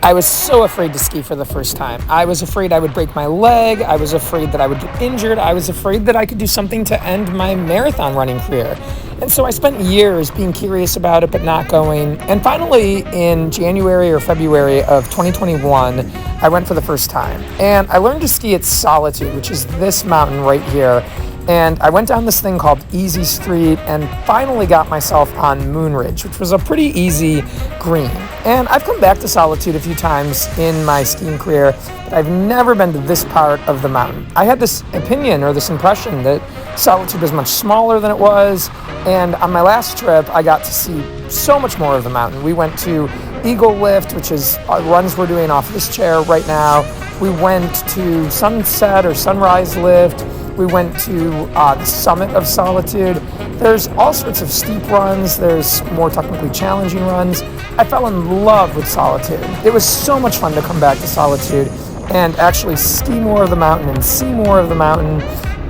I was so afraid to ski for the first time. I was afraid I would break my leg. I was afraid that I would get injured. I was afraid that I could do something to end my marathon running career. And so I spent years being curious about it, but not going. And finally, in January or February of 2021, I went for the first time. And I learned to ski at Solitude, which is this mountain right here. And I went down this thing called Easy Street and finally got myself on Moonridge, which was a pretty easy green. And I've come back to Solitude a few times in my skiing career, but I've never been to this part of the mountain. I had this opinion or this impression that Solitude was much smaller than it was, and on my last trip, I got to see so much more of the mountain. We went to Eagle Lift, which is runs we're doing off this chair right now. We went to Sunset or Sunrise Lift. We went to the summit of Solitude. There's all sorts of steep runs. There's more technically challenging runs. I fell in love with Solitude. It was so much fun to come back to Solitude and actually ski more of the mountain and see more of the mountain.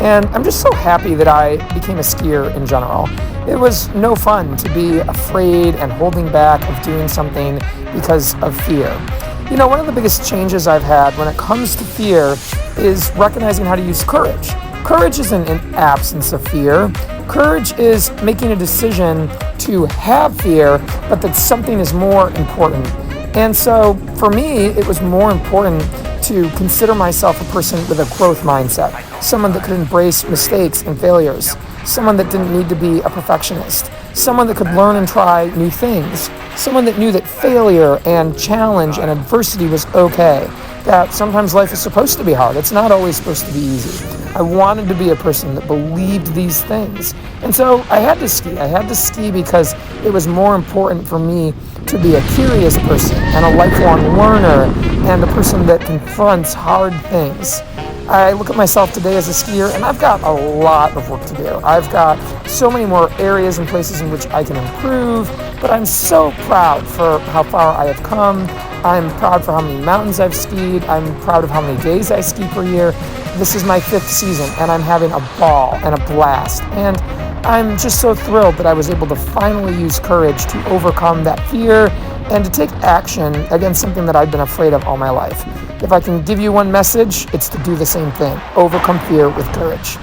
And I'm just so happy that I became a skier in general. It was no fun to be afraid and holding back of doing something because of fear. You know, one of the biggest changes I've had when it comes to fear is recognizing how to use courage. Courage isn't an absence of fear. Courage is making a decision to have fear, but that something is more important. And so for me, it was more important to consider myself a person with a growth mindset, someone that could embrace mistakes and failures, someone that didn't need to be a perfectionist, someone that could learn and try new things, someone that knew that failure and challenge and adversity was okay, that sometimes life is supposed to be hard. It's not always supposed to be easy. I wanted to be a person that believed these things. And so I had to ski. I had to ski because it was more important for me to be a curious person and a lifelong learner and a person that confronts hard things. I look at myself today as a skier and I've got a lot of work to do. I've got so many more areas and places in which I can improve, but I'm so proud for how far I have come. I'm proud for how many mountains I've skied. I'm proud of how many days I ski per year. This is my 5th season and I'm having a ball and a blast. And I'm just so thrilled that I was able to finally use courage to overcome that fear and to take action against something that I've been afraid of all my life. If I can give you one message, it's to do the same thing. Overcome fear with courage.